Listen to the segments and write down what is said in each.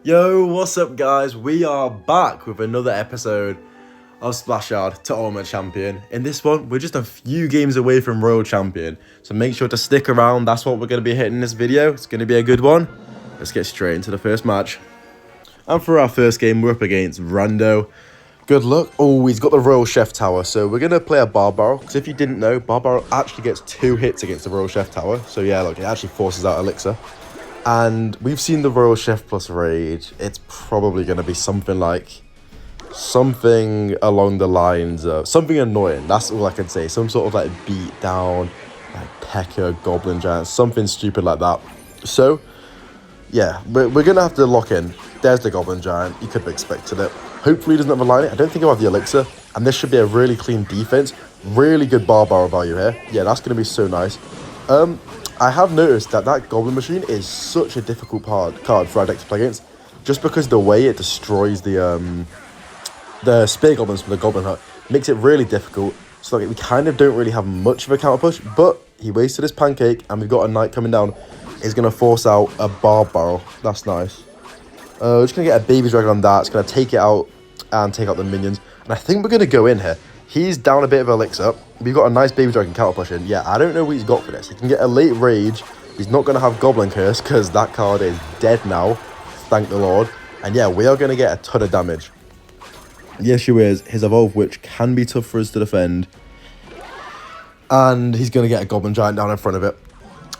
Yo, what's up guys? We are back with another episode of Splashyard to Ultimate Champion. In this one, we're just a few games away from Royal Champion, so make sure to stick around. That's what we're going to be hitting in this video. It's going to be a good one. Let's get straight into the first match. And for our first game, we're up against Rando. Good luck. Oh, he's got the Royal Chef Tower, so we're going to play a Bar Barrel, because if you didn't know, Bar Barrel actually gets 2 hits against the Royal Chef Tower. So yeah, look, it actually forces out Elixir. And we've seen the Royal Chef plus Rage. It's probably going to be something along the lines of something annoying. That's all I can say. Some sort of like beat down, like P.E.K.K.A, Goblin Giant, something stupid like that. So yeah, we're going to have to lock in. There's the Goblin Giant. You could have expected it. Hopefully he doesn't have a line. I don't think he'll have the Elixir. And this should be a really clean defense. Really good Bar Barrel value here. Yeah, that's going to be so nice. I have noticed that Goblin Machine is such a difficult card for our deck to play against, just because the way it destroys the Spear Goblins from the Goblin Hut makes it really difficult. So like, we kind of don't really have much of a counter push, but he wasted his Pancake, and we've got a Knight coming down. He's going to force out a Bar Barrel. That's nice. We're just going to get a Baby Dragon on that. It's going to take it out and take out the minions. And I think we're going to go in here. He's down a bit of Elixir. We've got a nice Baby Dragon counter push in. Yeah, I don't know what he's got for this. He can get a late Rage. He's not going to have Goblin Curse because that card is dead now. Thank the Lord. And yeah, we are going to get a ton of damage. The issue is his Evolve Witch can be tough for us to defend. And he's going to get a Goblin Giant down in front of it.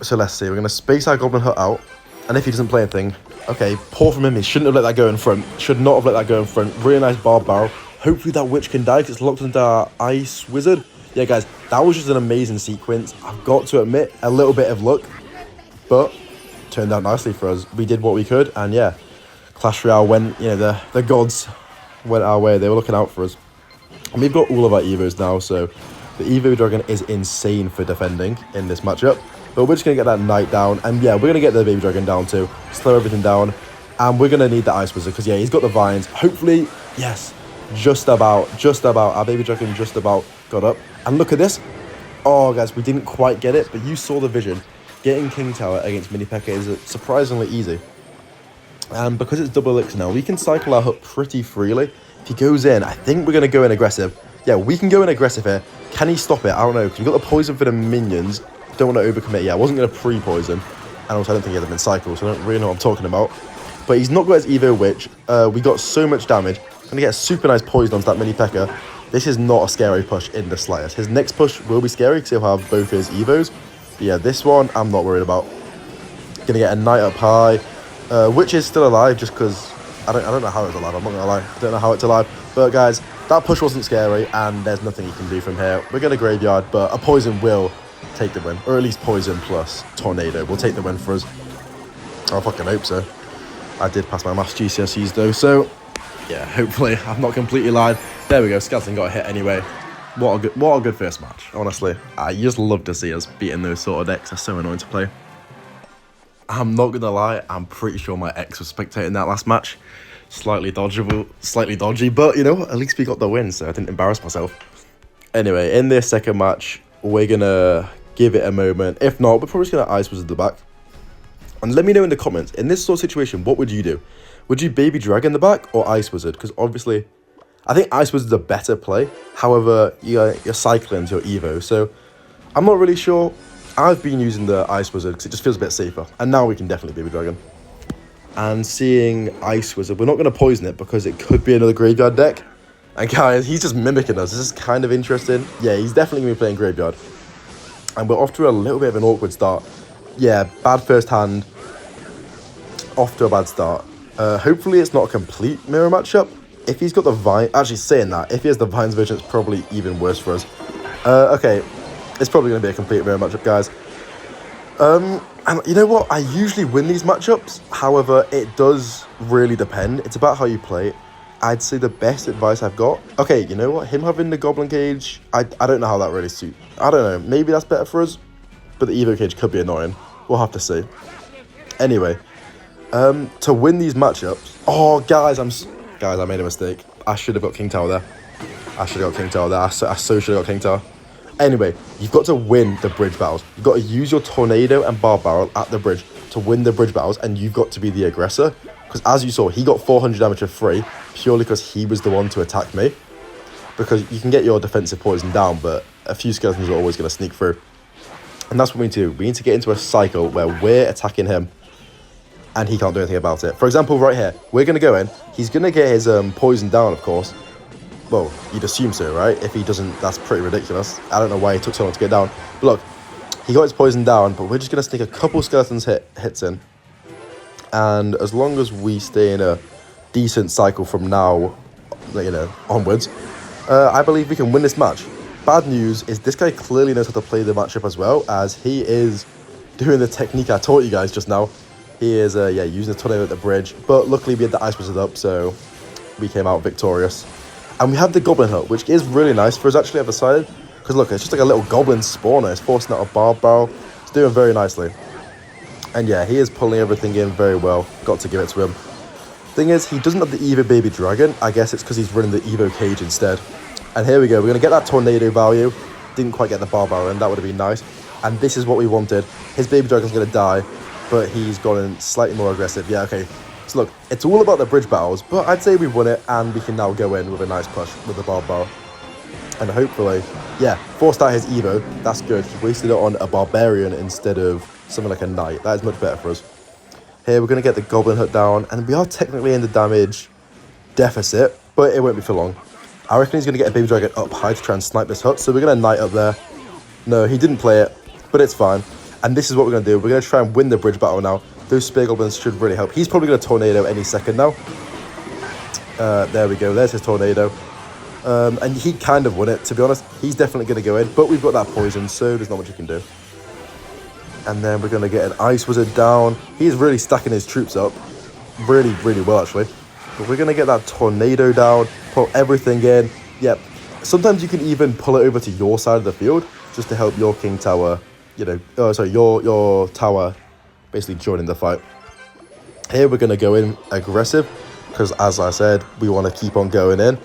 So let's see. We're going to space our Goblin Hut out. And if he doesn't play anything, okay, poor from him. He shouldn't have let that go in front. Should not have let that go in front. Really nice Bar Barrel. Hopefully that Witch can die because it's locked into our Ice Wizard. Yeah, guys, that was just an amazing sequence. I've got to admit, a little bit of luck, but turned out nicely for us. We did what we could, and yeah, Clash Royale went, the gods went our way. They were looking out for us. And we've got all of our Evos now, so the Evo Dragon is insane for defending in this matchup. But we're just going to get that Knight down, and yeah, we're going to get the Baby Dragon down too, slow everything down, and we're going to need the Ice Wizard, because yeah, he's got the Vines. Hopefully, yes. Just about. Our Baby Dragon just about got up. And look at this. Oh, guys, we didn't quite get it, but you saw the vision. Getting King Tower against Mini P.E.K.K.A is surprisingly easy. And because it's double Elixir now, we can cycle our Hut pretty freely. If he goes in, I think we're going to go in aggressive. Yeah, we can go in aggressive here. Can he stop it? I don't know, because we've got the poison for the minions. Don't want to overcommit. Yeah, I wasn't going to pre-poison. And also, I don't think he had them in cycle, so I don't really know what I'm talking about. But he's not got his Evo Witch. We got so much damage. Going to get a super nice poison onto that Mini P.E.K.K.A. This is not a scary push in the slightest. His next push will be scary because he'll have both his Evos. But yeah, this one I'm not worried about. Going to get a Knight up high, which is still alive just because I don't know how it's alive. I'm not going to lie. I don't know how it's alive. But guys, that push wasn't scary and there's nothing you can do from here. We're going to Graveyard, but a poison will take the win. Or at least poison plus Tornado will take the win for us. I fucking hope so. I did pass my maths GCSEs though, so yeah, hopefully I've not completely lied. There we go, Skeleton got a hit anyway. What a good first match, honestly. I just love to see us beating those sort of decks. They're so annoying to play. I'm not gonna lie, I'm pretty sure my ex was spectating that last match. Slightly dodgy, but you know, at least we got the win, so I didn't embarrass myself. Anyway, in this second match, we're gonna give it a moment. If not, we're probably just gonna Ice Wizard the back. And let me know in the comments, in this sort of situation, what would you do? Would you Baby Dragon the back or Ice Wizard? Because obviously, I think Ice Wizard's a better play. However, you're cycling to your Evo. So, I'm not really sure. I've been using the Ice Wizard because it just feels a bit safer. And now we can definitely Baby Dragon. And seeing Ice Wizard, we're not going to poison it because it could be another Graveyard deck. And guys, he's just mimicking us. This is kind of interesting. Yeah, he's definitely going to be playing Graveyard. And we're off to a little bit of an awkward start. Yeah, bad first hand. Off to a bad start. Hopefully it's not a complete mirror matchup. If he's got the Vine, actually saying that, if he has the Vines version, it's probably even worse for us. Okay, it's probably going to be a complete mirror matchup, guys. And you know what? I usually win these matchups. However, it does really depend. It's about how you play. I'd say the best advice I've got. Okay, you know what? Him having the Goblin Cage, I don't know how that really suits. I don't know. Maybe that's better for us. But the Evo Cage could be annoying. We'll have to see. Anyway. To win these matchups... Oh, guys, I made a mistake. I should have got King Tower there. I so should have got King Tower. Anyway, you've got to win the bridge battles. You've got to use your Tornado and Bar Barrel at the bridge to win the bridge battles, and you've got to be the aggressor. Because as you saw, he got 400 damage for free, purely because he was the one to attack me. Because you can get your defensive poison down, but a few skeletons are always going to sneak through. And that's what we need to do. We need to get into a cycle where we're attacking him, and he can't do anything about it. For example, right here, we're going to go in. He's going to get his poison down, of course. Well, you'd assume so, right? If he doesn't, that's pretty ridiculous. I don't know why he took so long to get down. But look, he got his poison down, but we're just going to sneak a couple skeletons hits in. And as long as we stay in a decent cycle from now, you know, onwards, I believe we can win this match. Bad news is this guy clearly knows how to play the matchup as well, as he is doing the technique I taught you guys just now. He is, using the tornado at the bridge. But luckily we had the ice wizard up, so we came out victorious. And we have the goblin hut, which is really nice for us actually at the side. Because look, it's just like a little goblin spawner. It's forcing out a barb barrel. It's doing very nicely. And yeah, he is pulling everything in very well. Got to give it to him. Thing is, he doesn't have the Evo baby dragon. I guess it's because he's running the Evo cage instead. And here we go. We're going to get that tornado value. Didn't quite get the barb barrel in. That would have been nice. And this is what we wanted. His baby dragon's going to die, but he's gone in slightly more aggressive. Yeah, okay. So look, it's all about the bridge battles, but I'd say we won it, and we can now go in with a nice push with the barb barrel. And hopefully, yeah, forced out his Evo. That's good. He wasted it on a barbarian instead of something like a knight. That is much better for us. Here, we're going to get the goblin hut down, and we are technically in the damage deficit, but it won't be for long. I reckon he's going to get a baby dragon up high to try and snipe this hut, so we're going to knight up there. No, he didn't play it, but it's fine. And this is what we're going to do. We're going to try and win the bridge battle now. Those spear goblins should really help. He's probably going to tornado any second now. There we go. There's his tornado. And he kind of won it, to be honest. He's definitely going to go in, but we've got that poison, so there's not much you can do. And then we're going to get an ice wizard down. He's really stacking his troops up. Really, really well, actually. But we're going to get that tornado down, pull everything in. Yep. Sometimes you can even pull it over to your side of the field, just to help your king tower, you know, your tower basically joining the fight. Here we're going to go in aggressive, because as I said, we want to keep on going in.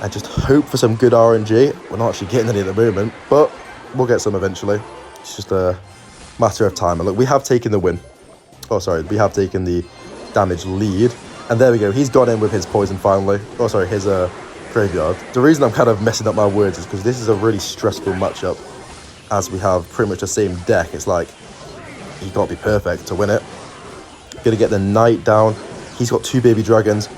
And just hope for some good RNG. We're not actually getting any at the moment, but we'll get some eventually. It's just a matter of time. And look, we have taken the win. Oh, sorry, we have taken the damage lead. And there we go. He's got in with his poison finally. Oh, sorry, his graveyard. The reason I'm kind of messing up my words is because this is a really stressful matchup, as we have pretty much the same deck. It's like, he can't be perfect to win it. Gonna get the knight down. He's got 2 baby dragons.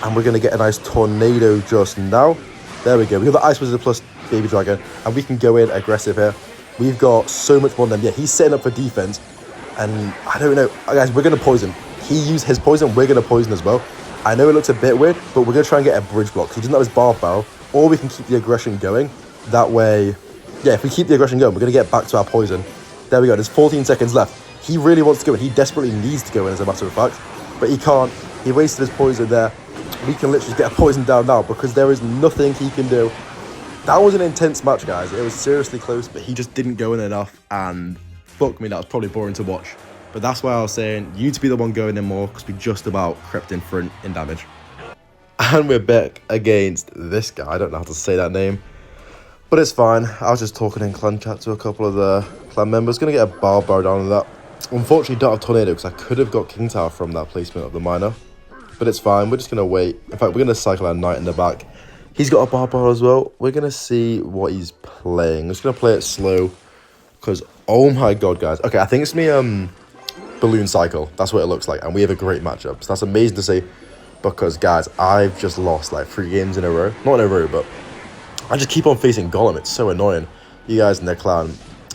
And we're going to get a nice tornado just now. There we go. We got the ice wizard plus baby dragon. And we can go in aggressive here. We've got so much more than them. Yeah, he's setting up for defense. And I don't know. Guys, we're going to poison. He used his poison. We're going to poison as well. I know it looks a bit weird, but we're going to try and get a bridge block. He doesn't have his barb barrel. Or we can keep the aggression going. That way, yeah, if we keep the aggression going, we're going to get back to our poison. There we go. There's 14 seconds left. He really wants to go in. He desperately needs to go in, as a matter of fact. But he can't. He wasted his poison there. We can literally get a poison down now because there is nothing he can do. That was an intense match, guys. It was seriously close, but he just didn't go in enough. And fuck me, that was probably boring to watch. But that's why I was saying you to be the one going in more, because we just about crept in front in damage. And we're back against this guy. I don't know how to say that name, but it's fine. I was just talking in clan chat to a couple of the clan members. Gonna get a barb barrel down on that. Unfortunately, don't have tornado because I could have got king tower from that placement of the miner. But it's fine. We're just going to wait. In fact, we're going to cycle our knight in the back. He's got a barb barrel as well. We're going to see what he's playing. I'm just going to play it slow. Because, oh my god, guys. Okay, I think it's me balloon cycle. That's what it looks like. And we have a great matchup. So that's amazing to see. Because, guys, I've just lost like 3 games in a row. Not in a row, but I just keep on facing Golem. It's so annoying. You guys in the clan,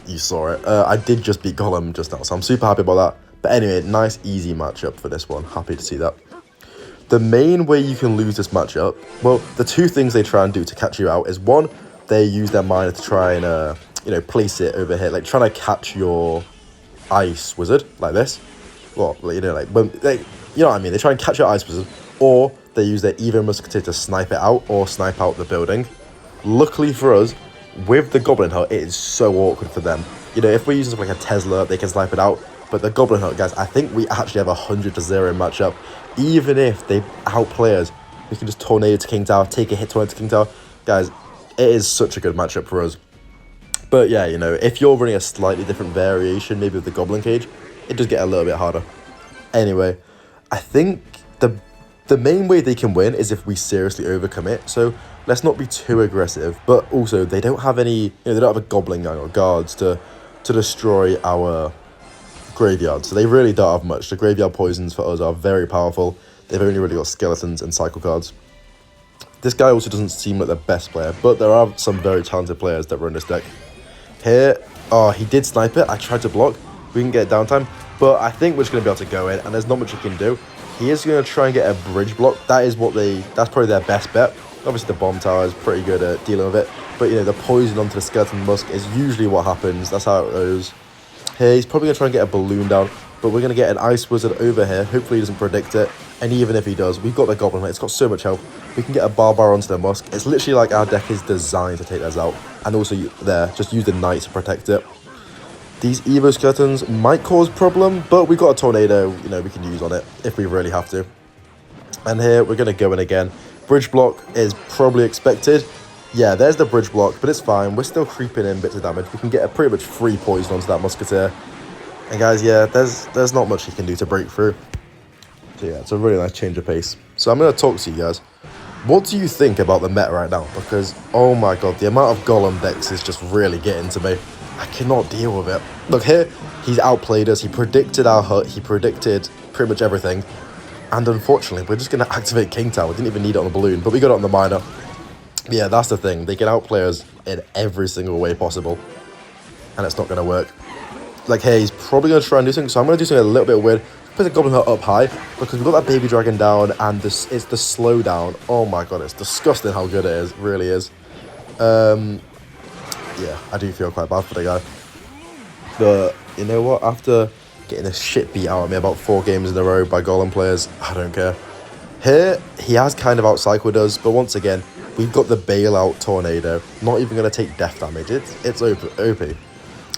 you saw it. I did just beat Golem just now. So I'm super happy about that. But anyway, nice, easy matchup for this one. Happy to see that. The main way you can lose this matchup, well, the 2 things they try and do to catch you out is 1, they use their miner to try and, you know, place it over here, like trying to catch your ice wizard like this. Well, you know, like, when, you know what I mean? They try and catch your ice wizard, or they use their Evo musketeer to snipe it out or snipe out the building. Luckily for us, with the goblin hut, it is so awkward for them. You know, if we're using something like a Tesla, they can snipe it out. But the goblin hut, guys, I think we actually have a 100-0 matchup. Even if they outplay us, we can just tornado to king tower, take a hit tornado to king tower. Guys, it is such a good matchup for us. But yeah, you know, if you're running a slightly different variation, maybe with the goblin cage, it does get a little bit harder. Anyway, I think The main way they can win is if we seriously overcommit. So let's not be too aggressive. But also, they don't have any, they don't have a goblin gang or guards to destroy our graveyard. So they really don't have much. The graveyard poisons for us are very powerful. They've only really got skeletons and cycle cards. This guy also doesn't seem like the best player, but there are some very talented players that run this deck. Here, oh, he did snipe it. I tried to block. We can get downtime, but I think we're just going to be able to go in, and there's not much he can do. He is going to try and get a bridge block. That's probably their best bet. Obviously, the bomb tower is pretty good at dealing with it, but the poison onto the skeleton musk is usually what happens. That's how it goes. Here, he's probably going to try and get a balloon down, but we're going to get an ice wizard over here. Hopefully, he doesn't predict it, and even if he does, we've got the goblin. It's got so much health. We can get a barbar onto the musk. It's literally like our deck is designed to take those out, and also just use the knight to protect it. These Evo skeletons might cause problem, but we've got a tornado, we can use on it if we really have to. And here, we're going to go in again. Bridge block is probably expected. Yeah, there's the bridge block, but it's fine. We're still creeping in bits of damage. We can get a pretty much free poison onto that musketeer. And guys, yeah, there's not much he can do to break through. So yeah, it's a really nice change of pace. So I'm going to talk to you guys. What do you think about the meta right now? Because, oh my god, the amount of golem decks is just really getting to me. I cannot deal with it. Look here, he's outplayed us. He predicted our hut. He predicted pretty much everything. And unfortunately, we're just going to activate King Tower. We didn't even need it on the balloon, but we got it on the miner. Yeah, that's the thing. They can outplay us in every single way possible. And it's not going to work. Like, hey, he's probably going to try and do something. So I'm going to do something a little bit weird. Put the goblin hut up high, because we've got that baby dragon down, and it's the slowdown. Oh my god, it's disgusting how good it is. It really is. Yeah, I do feel quite bad for the guy. But you know what? After getting the shit beat out of me about 4 games in a row by golem players, I don't care. Here, he has kind of outcycled us, but once again, we've got the bailout tornado. Not even going to take death damage. It's OP.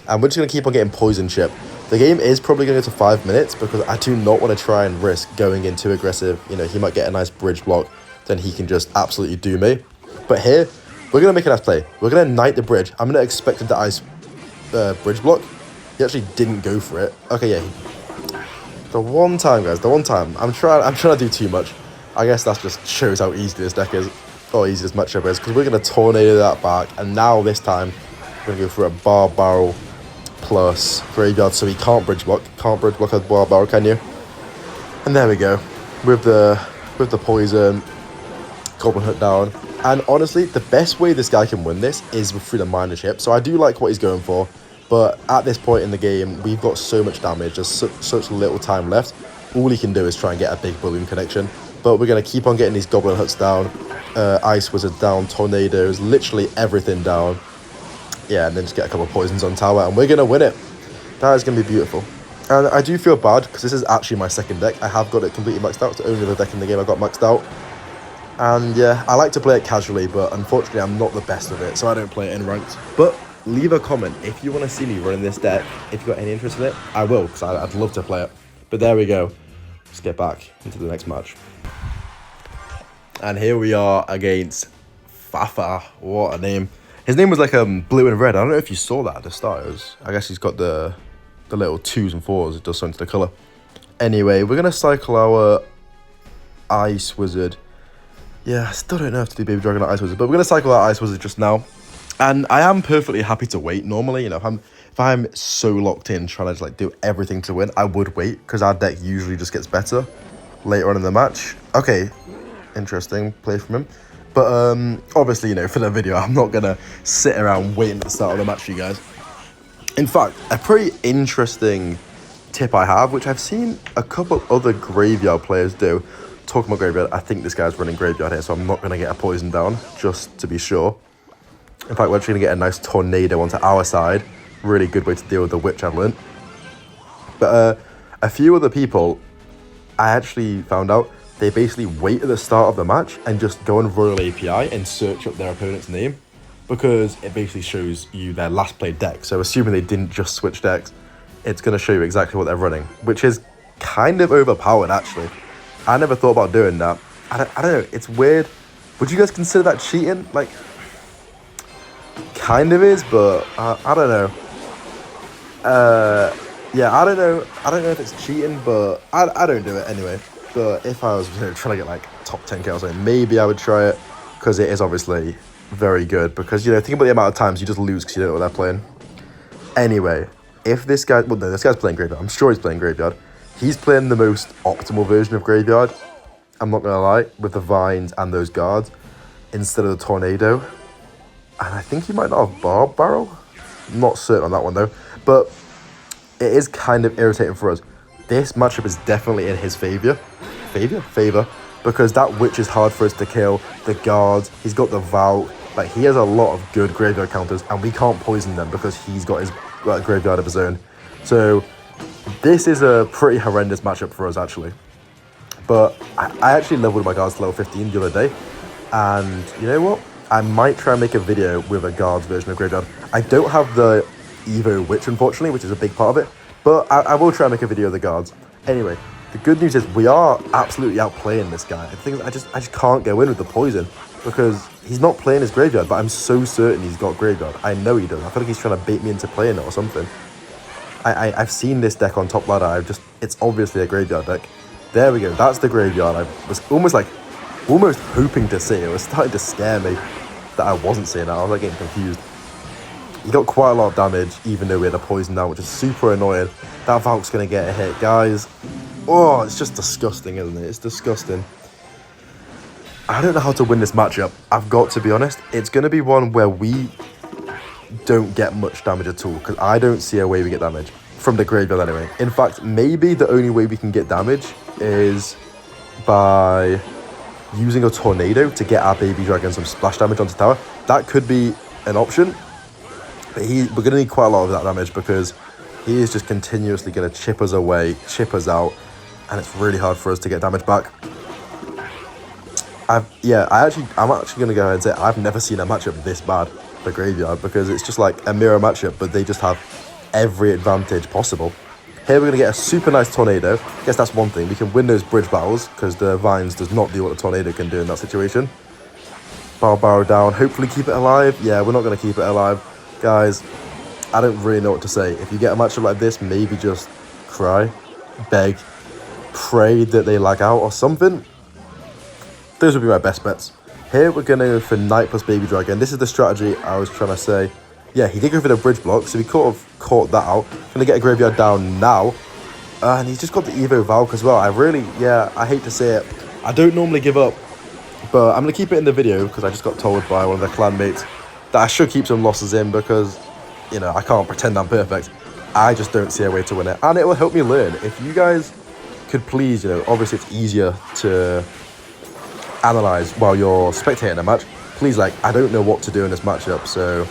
And we're just going to keep on getting poison chip. The game is probably going to go to 5 minutes, because I do not want to try and risk going in too aggressive. He might get a nice bridge block, then he can just absolutely do me. But here, we're going to make a nice play. We're going to knight the bridge. I'm going to expect him to ice bridge block. He actually didn't go for it. Okay, yeah. The one time, guys, I'm trying to do too much. I guess that just shows how easy this deck is, or easy this matchup is, because we're going to tornado that back, and now this time, we're going to go for a bar barrel plus graveyard, so he can't bridge block. Can't bridge block a bar barrel, can you? And there we go. With the poison, goblin hut down. And honestly, the best way this guy can win this is through the miner chip. So I do like what he's going for. But at this point in the game, we've got so much damage. There's such little time left. All he can do is try and get a big balloon connection. But we're going to keep on getting these goblin huts down. Ice wizard down. Tornadoes. Literally everything down. Yeah, and then just get a couple of poisons on tower. And we're going to win it. That is going to be beautiful. And I do feel bad, because this is actually my second deck. I have got it completely maxed out. It's the only other deck in the game I got maxed out. And yeah, I like to play it casually, but unfortunately I'm not the best of it, so I don't play it in ranked. But leave a comment if you want to see me running this deck. If you've got any interest in it, I will, because I'd love to play it. But there we go. Let's get back into the next match. And here we are against Fafa. What a name. His name was like blue and red. I don't know if you saw that at the start. I guess he's got the little 2s and 4s. It does something to the colour. Anyway, we're going to cycle our Ice Wizard. Yeah, I still don't know if to do Baby Dragon or Ice Wizard, but we're going to cycle our Ice Wizard just now. And I am perfectly happy to wait normally. If I'm so locked in trying to do everything to win, I would wait, because our deck usually just gets better later on in the match. Okay, interesting play from him. But obviously, for the video, I'm not going to sit around waiting at the start of the match for you guys. In fact, a pretty interesting tip I have, which I've seen a couple other graveyard players do. Talking about graveyard, I think this guy's running graveyard here, so I'm not going to get a poison down, just to be sure. In fact, we're actually going to get a nice tornado onto our side. Really good way to deal with the witch, I've learned. But a few other people, I actually found out, they basically wait at the start of the match and just go on Royale API and search up their opponent's name, because it basically shows you their last played deck. So assuming they didn't just switch decks, it's going to show you exactly what they're running, which is kind of overpowered, actually. I never thought about doing that. I don't know, it's weird. Would you guys consider that cheating? Kind of is, but I don't know. Yeah, I don't know if it's cheating, but I don't do it anyway. But if I was trying to get like top 10 kills, maybe I would try it, because it is obviously very good. Because, think about the amount of times you just lose because you don't know what they're playing. Anyway, if this guy, well, no, this guy's playing Graveyard. I'm sure he's playing Graveyard. He's playing the most optimal version of Graveyard, I'm not going to lie, with the vines and those guards instead of the tornado. And I think he might not have Barb Barrel. I'm not certain on that one, though. But it is kind of irritating for us. This matchup is definitely in his favor, because that witch is hard for us to kill. The guards, he's got the Vow. Like, he has a lot of good graveyard counters, and we can't poison them because he's got his graveyard of his own. So this is a pretty horrendous matchup for us, actually. But I actually leveled my guards to level 15 the other day, and you know what? I might try and make a video with a guards version of Graveyard. I don't have the Evo Witch, unfortunately, which is a big part of it, but I will try and make a video of the guards. Anyway, the good news is we are absolutely outplaying this guy. The thing is, I just can't go in with the poison because he's not playing his Graveyard, but I'm so certain he's got Graveyard. I know he does. I feel like he's trying to bait me into playing it or something. I've seen this deck on top ladder. It's obviously a Graveyard deck. There we go. That's the Graveyard. I was almost hoping to see. It was starting to scare me that I wasn't seeing it. I was like getting confused. He got quite a lot of damage, even though we had a poison down, which is super annoying. That Valk's going to get a hit, guys. Oh, it's just disgusting, isn't it? It's disgusting. I don't know how to win this matchup. I've got to be honest. It's going to be one where we don't get much damage at all, because I don't see a way we get damage from the Graveyard anyway. In fact, maybe the only way we can get damage is by using a tornado to get our baby dragon some splash damage onto tower. That could be an option. But we're going to need quite a lot of that damage because he is just continuously going to chip us away, chip us out, and it's really hard for us to get damage back. I'm actually going to go ahead and say I've never seen a matchup this bad for Graveyard, because it's just like a mirror matchup, but they just have every advantage possible. Here we're going to get a super nice tornado. I guess that's one thing. We can win those bridge battles because the vines does not do what the tornado can do in that situation. Barrow down. Hopefully keep it alive. Yeah, we're not going to keep it alive. Guys, I don't really know what to say. If you get a matchup like this, maybe just cry, beg, pray that they lag out or something. Those would be my best bets. Here we're going to go for Knight plus Baby Dragon. This is the strategy I was trying to say. Yeah, he did go for the bridge block, so we could have caught that out. Going to get a Graveyard down now. And he's just got the Evo Valk as well. I hate to say it. I don't normally give up, but I'm going to keep it in the video because I just got told by one of the clan mates that I should keep some losses in because, I can't pretend I'm perfect. I just don't see a way to win it. And it will help me learn. If you guys could please, obviously it's easier to analyze while you're spectating a match. Please, I don't know what to do in this matchup, so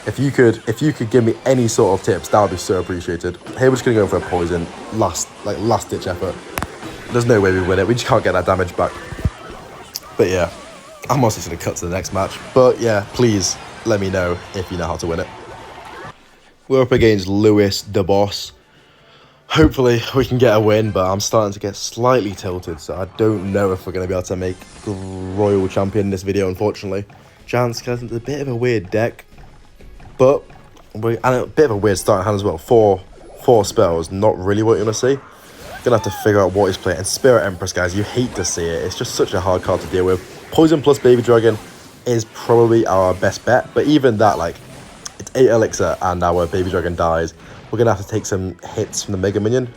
if you could give me any sort of tips, that would be so appreciated. Here we're just gonna go for a poison, last ditch effort. There's no way we win it. We just can't get that damage back. But yeah, I'm also just gonna cut to the next match. But yeah, please let me know if you know how to win it. We're up against Lewis, the boss. Hopefully we can get a win, but I'm starting to get slightly tilted, so I don't know if we're going to be able to make Royal Champion in this video, unfortunately. Giant Skeleton's a bit of a weird deck, but and a bit of a weird starting hand as well. Four spells, not really what you want to see. Gonna have to figure out what he's playing. And Spirit Empress, guys, you hate to see it. It's just such a hard card to deal with. Poison plus Baby Dragon is probably our best bet, but even that, it's 8 elixir and our Baby Dragon dies. We're going to have to take some hits from the Mega Minion.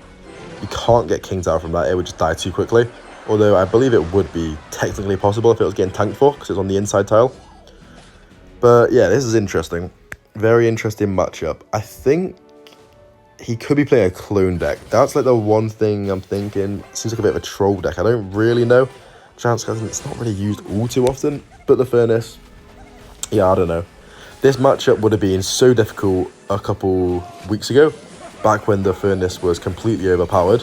You can't get King Tower from that. It would just die too quickly. Although I believe it would be technically possible if it was getting tanked for, because it's on the inside tile. But yeah, this is interesting. Very interesting matchup. I think he could be playing a clone deck. That's the one thing I'm thinking. Seems like a bit of a troll deck. I don't really know. Giant Skeleton, it's not really used all too often. But the Furnace, yeah, I don't know. This matchup would have been so difficult a couple weeks ago, back when the Furnace was completely overpowered.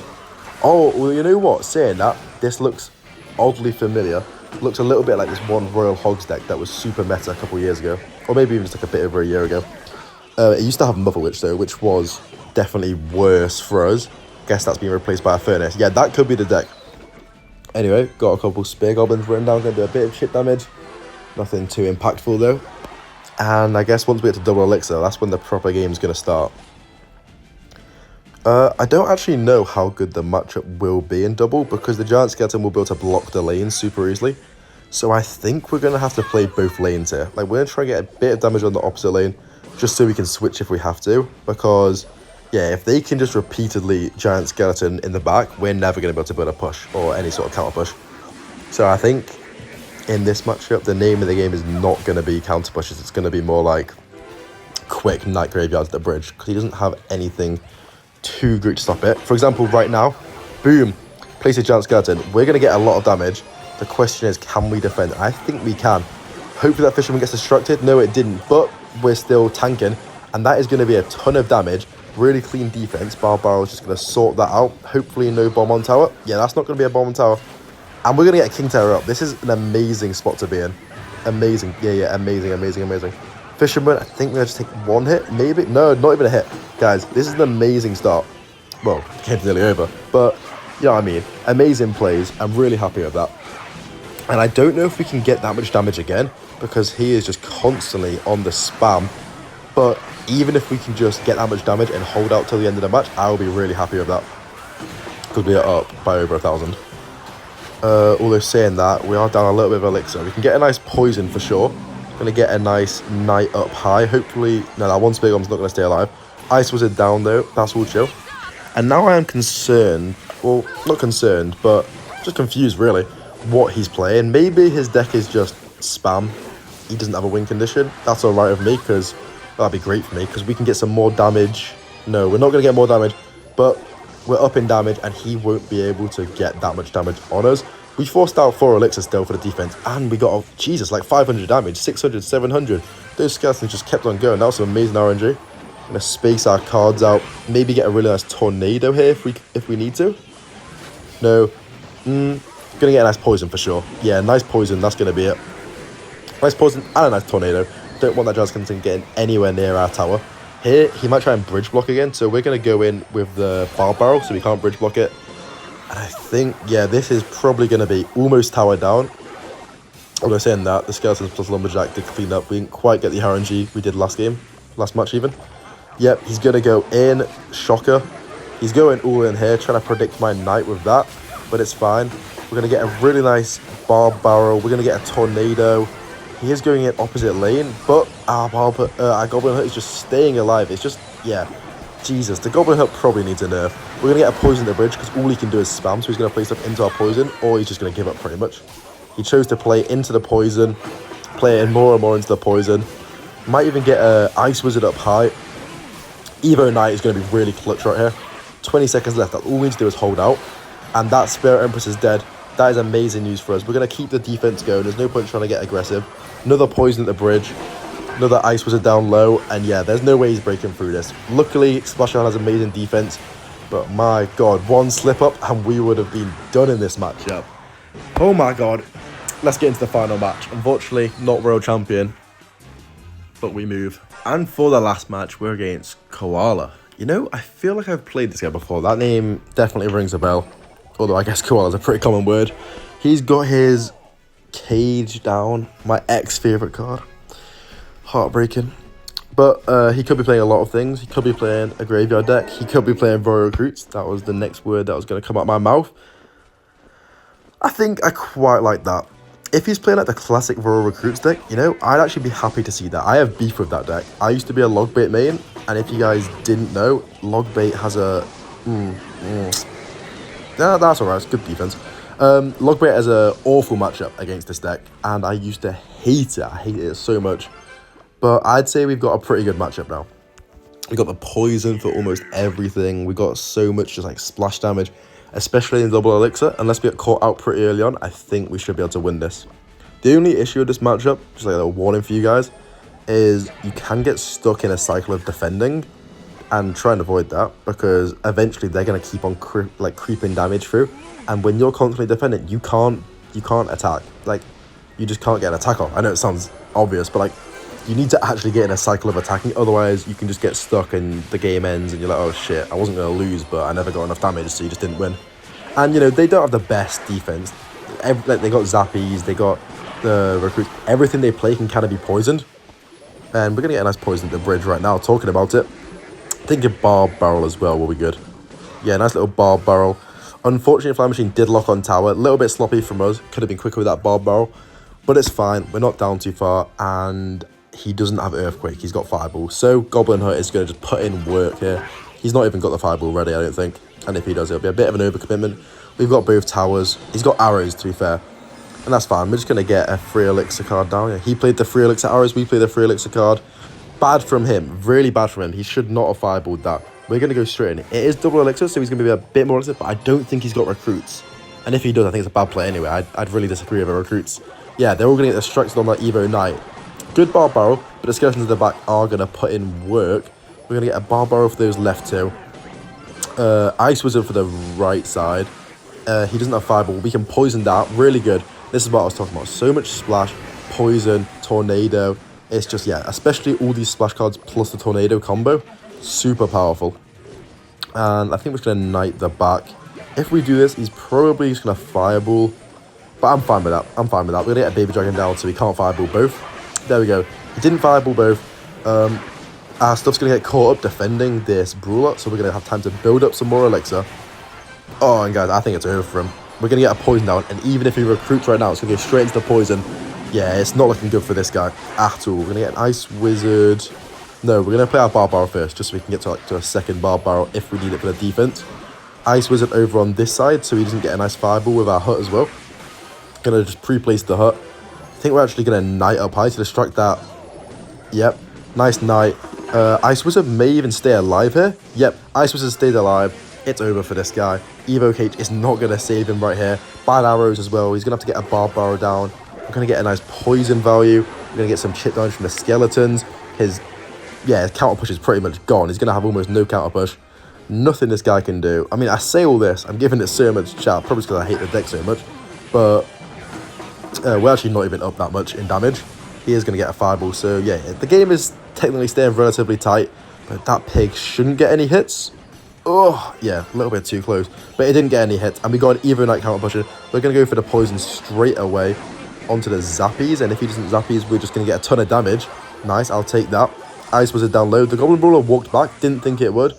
Oh, well, you know what? Saying that, this looks oddly familiar. Looks a little bit like this one Royal Hogs deck that was super meta a couple years ago. Or maybe even just a bit over a year ago. It used to have Mother Witch, though, which was definitely worse for us. Guess that's been replaced by a Furnace. Yeah, that could be the deck. Anyway, got a couple Spear Goblins written down. Going to do a bit of chip damage. Nothing too impactful, though. And I guess once we get to double elixir, that's when the proper game's going to start. I don't actually know how good the matchup will be in double because the giant skeleton will be able to block the lane super easily. So I think we're going to have to play both lanes here. Like, we're going to try and get a bit of damage on the opposite lane just so we can switch if we have to. Because, yeah, if they can just repeatedly giant skeleton in the back, we're never going to be able to build a push or any sort of counter push. So I think in this matchup, the name of the game is not going to be counter pushes. It's going to be more like quick night graveyards at the bridge because he doesn't have anything too great to stop it. For example, right now, boom, place a giant skeleton. We're going to get a lot of damage. The question is, can we defend? I think we can. Hopefully that fisherman gets distracted. No, it didn't, but we're still tanking, and that is going to be a ton of damage. Really clean defense. Barbarro's just going to sort that out. Hopefully no bomb on tower. Yeah, that's not going to be a bomb on tower. And we're going to get a king tower up. This is an amazing spot to be in. Amazing. Yeah, amazing, amazing, amazing. Fisherman, I think we're going to just take one hit, maybe? No, not even a hit. Guys, this is an amazing start. Well, the game's nearly over, but you know what I mean. Amazing plays. I'm really happy with that. And I don't know if we can get that much damage again because he is just constantly on the spam. But even if we can just get that much damage and hold out till the end of the match, I will be really happy with that. Because we are up by over 1,000. Although saying that, we are down a little bit of elixir. We can get a nice poison for sure. Going to get a nice knight up high. Hopefully, no, that one Spigom's not going to stay alive. Ice Wizard down though. That's all chill. And now I am concerned. Well, not concerned, but just confused really. What he's playing. Maybe his deck is just spam. He doesn't have a win condition. That's all right with me because that'd be great for me because we can get some more damage. No, we're not going to get more damage, but we're up in damage and he won't be able to get that much damage on us. We forced out 4 elixirs still for the defense and we got, Jesus, like 500 damage, 600, 700. Those skeletons just kept on going. That was some amazing RNG. Gonna space our cards out. Maybe get a really nice tornado here if we need to. No. Gonna get a nice poison for sure. Yeah, nice poison, that's gonna be it. Nice poison and a nice tornado. Don't want that giant skeleton getting anywhere near our tower. Here, he might try and bridge block again, so we're gonna go in with the bar barrel so we can't bridge block it. And I think, yeah, this is probably gonna be almost tower down. Although saying that, the skeletons plus lumberjack did clean up. We didn't quite get the RNG we did last match even. Yep, he's gonna go in, shocker. He's going all in here, trying to predict my knight with that, but it's fine. We're going to get a really nice bar barrel. We're going to get a tornado. He is going in opposite lane, but our Goblin Hut is just staying alive. It's just, yeah. Jesus, the Goblin Hut probably needs a nerf. We're going to get a poison at the bridge because all he can do is spam, so he's going to play stuff into our poison, or he's just going to give up pretty much. He chose to play into the poison, play in more and more into the poison. Might even get a Ice Wizard up high. Evo Knight is going to be really clutch right here. 20 seconds left. All we need to do is hold out. And that Spirit Empress is dead. That is amazing news for us. We're going to keep the defense going. There's no point trying to get aggressive. Another poison at the bridge. Another Ice Wizard down low. And yeah, there's no way he's breaking through this. Luckily, Splashyard has amazing defense. But my God, one slip up and we would have been done in this matchup. Oh my God. Let's get into the final match. Unfortunately, not world champion. But we move. And for the last match, we're against Koala. You know, I feel like I've played this guy before. That name definitely rings a bell. Although I guess koala is a pretty common word. He's got his cage down. My ex-favourite card. Heartbreaking. But he could be playing a lot of things. He could be playing a graveyard deck. He could be playing Royal Recruits. That was the next word that was going to come out my mouth. I think I quite like that. If he's playing like the classic Royal Recruits deck, you know, I'd actually be happy to see that. I have beef with that deck. I used to be a Logbait main. And if you guys didn't know, Logbait has a... Yeah, that's alright, it's good defense. Logbait has an awful matchup against this deck, and I used to hate it. I hated it so much. But I'd say we've got a pretty good matchup now. We got the poison for almost everything. We got so much just like splash damage, especially in double elixir. Unless we get caught out pretty early on, I think we should be able to win this. The only issue with this matchup, just like a warning for you guys, is you can get stuck in a cycle of defending and try and avoid that because eventually they're going to keep on creeping damage through, and when you're constantly defending, you can't attack. Like, you just can't get an attack off. I know it sounds obvious, but like, you need to actually get in a cycle of attacking, otherwise you can just get stuck and the game ends and you're like, oh shit, I wasn't going to lose, but I never got enough damage, so you just didn't win. And you know, they don't have the best defense. They got Zappies, they got the recruits, everything they play can kind of be poisoned. And we're going to get a nice poison at the bridge right now, talking about it. I think a bar barrel as well will be good. Yeah, nice little barb barrel. Unfortunately, Flying Machine did lock on tower. A little bit sloppy from us. Could have been quicker with that barb barrel. But it's fine. We're not down too far. And he doesn't have Earthquake. He's got Fireball. So Goblin Hut is going to just put in work here. He's not even got the Fireball ready, I don't think. And if he does, it'll be a bit of an overcommitment. We've got both towers. He's got arrows, to be fair. And that's fine. We're just going to get a free elixir card down. Yeah, he played the free elixir arrows. We played the free elixir card. Bad from him. Really bad from him. He should not have fireballed that. We're going to go straight in. It is double elixir, so he's going to be a bit more elixir, but I don't think he's got recruits. And if he does, I think it's a bad play anyway. I'd really disagree with the recruits. Yeah, they're all going to get distracted on that Evo Knight. Good barb barrel, but the skeletons at the back are going to put in work. We're going to get a barb barrel for those left two. Ice Wizard for the right side. He doesn't have fireball. We can poison that. Really good. This is what I was talking about. So much splash, poison, tornado. It's just, yeah, especially all these splash cards plus the tornado combo. Super powerful. And I think we're just going to knight the back. If we do this, he's probably just going to fireball. But I'm fine with that. I'm fine with that. We're going to get a baby dragon down so he can't fireball both. There we go. He didn't fireball both. Our stuff's going to get caught up defending this brawler. So we're going to have time to build up some more elixir. Oh, and guys, I think it's over for him. We're going to get a poison down. And even if he recruits right now, it's going to go straight into the poison. Yeah, it's not looking good for this guy at all. We're going to get an Ice Wizard. No, we're going to play our Barb Barrel first, just so we can get to a second Barb Barrel if we need it for the defense. Ice Wizard over on this side, so he doesn't get a nice fireball with our hut as well. Going to just pre-place the hut. I think we're actually going to Knight up high to distract that. Yep, nice Knight. Ice Wizard may even stay alive here. Yep, Ice Wizard stayed alive. It's over for this guy. Evo Cage is not going to save him right here. Bad arrows as well. He's going to have to get a Barb Barrel down. We're going to get a nice poison value. We're going to get some chip damage from the skeletons. His counter push is pretty much gone. He's going to have almost no counter push. Nothing this guy can do. I mean, I say all this. I'm giving it so much chat. Probably because I hate the deck so much. But we're actually not even up that much in damage. He is going to get a fireball. So, yeah, the game is technically staying relatively tight. But that pig shouldn't get any hits. Oh, yeah, a little bit too close. But it didn't get any hits. And we got an Evo Knight counter pusher. We're going to go for the poison straight away onto the Zappies, and if he doesn't Zappies, we're just going to get a ton of damage. Nice, I'll take that. Ice Wizard down low. The Goblin Brawler walked back, didn't think it would.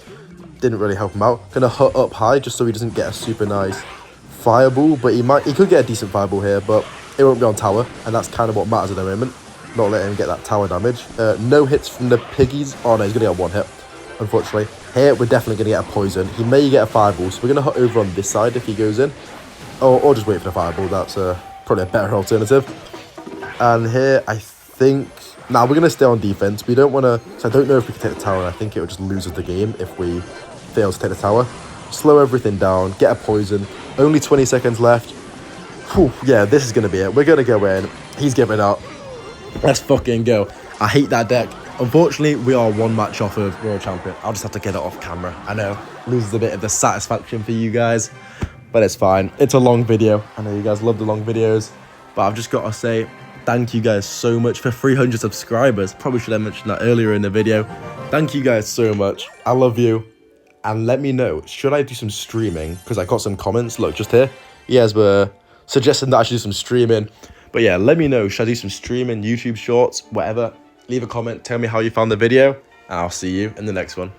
Didn't really help him out. Gonna hut up high just so he doesn't get a super nice fireball, but he could get a decent fireball here, but it won't be on tower, and that's kind of what matters at the moment. Not letting him get that tower damage. No hits from the piggies. Oh no, he's gonna get one hit, unfortunately. Here, we're definitely gonna get a poison. He may get a fireball, so we're gonna hut over on this side if he goes in. Or just wait for the fireball, that's probably a better alternative. And here, I think... Now, we're going to stay on defense. We don't want to... So I don't know if we can take the tower. I think it would just lose us the game if we fail to take the tower. Slow everything down. Get a poison. Only 20 seconds left. Whew, yeah, this is going to be it. We're going to go in. He's giving up. Let's fucking go. I hate that deck. Unfortunately, we are one match off of World Champion. I'll just have to get it off camera. I know. Loses a bit of the satisfaction for you guys. But it's fine. It's a long video. I know you guys love the long videos. But I've just got to say, thank you guys so much for 300 subscribers. Probably should have mentioned that earlier in the video. Thank you guys so much. I love you. And let me know, should I do some streaming? Because I got some comments. Look, just here. You guys were suggesting that I should do some streaming. But yeah, let me know. Should I do some streaming, YouTube shorts, whatever? Leave a comment. Tell me how you found the video. And I'll see you in the next one.